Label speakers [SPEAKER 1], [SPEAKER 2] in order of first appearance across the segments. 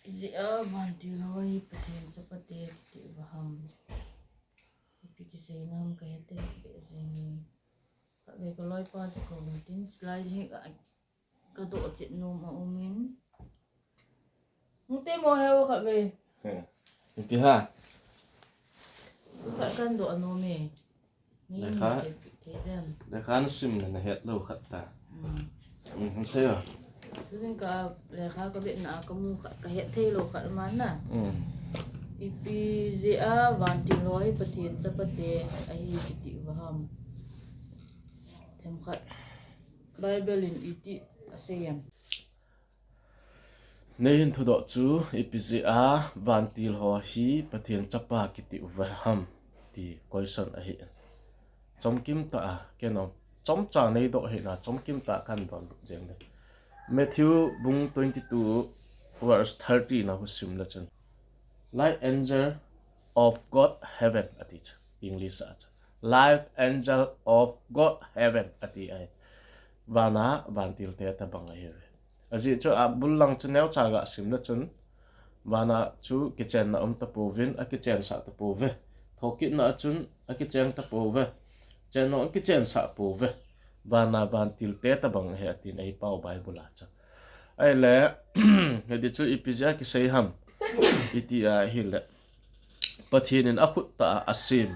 [SPEAKER 1] Zia banti loi paten sapate ti baham. Ipikisay nam kaya te ipikisay. Kabe ko loi pa sa komitin slide hi ka do chit no maumin. Mute mo hewa kabe.
[SPEAKER 2] Iti ha.
[SPEAKER 1] Ka kan do ano me. Ni
[SPEAKER 2] Naka?
[SPEAKER 1] Kaden.
[SPEAKER 2] Dekan sim na het lo khatta. Sayo.
[SPEAKER 1] Kasi ka leka kabe na kamu kahit telo ka mana. Ipi zia banti loi paten sapate ahi ti baham. Temkat Bible in iti asayam.
[SPEAKER 2] Nehin thu do chu ipisi a vantil ho hi pathian chapa kiti uvaham ti question a hi chomkim ta a keno chomcha nei do he na chomkim ta kan don jeng de Matthew bung 22 verse 30 na husim la chun like angel of God heaven ati English at live angel of God heaven ati ai vana vantil te ta bang ai aji chu abul lang chu neu chaga sim na chun vana chu kitchen na ta povin a kitchen sa ta pove thokit na chun a kitchen ta pove chen no kitchen sa pove vana vantil te ta bang he atin ai pau bible cha ai le hedi chu ipizia ki sei ham iti a hile pathin in akhut ta asim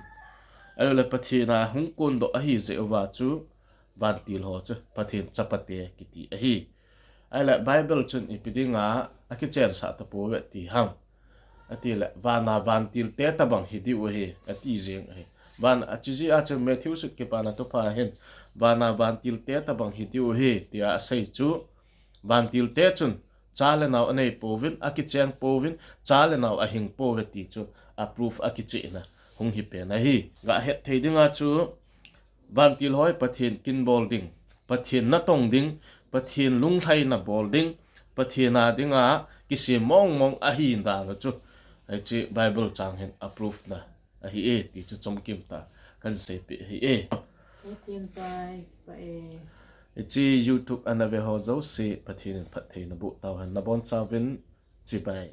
[SPEAKER 2] ai le pathina hungkun do a hi ze wa chu vantil ho chu pathin chapate kiti a hi ai la bible chun ipidinga akichen sa ta po ti ham ati la vana vantil te ta bang hidi o he ati jeng he van achuji a chu Matthew su ke pana to pa hen vana vantil te ta bang hidi o he ti a sei chu vantil te chun chale naw anei povin akichen povin chale naw a hing pove ti chu approve akichi na hung hi pe na hi ga het theidinga chu vantil hoi pathin kin bolding pathin na tong ding pathin lung thai na bolding pathina dinga kisi mong a hi da na chu ai chi bible chang hen approve na a hi e ti chu chomkim ta kan se pi hi e
[SPEAKER 1] Pathin pai pa e
[SPEAKER 2] chi YouTube anave ho zo se pathin phathei na bu taw han na bon chawin chi bai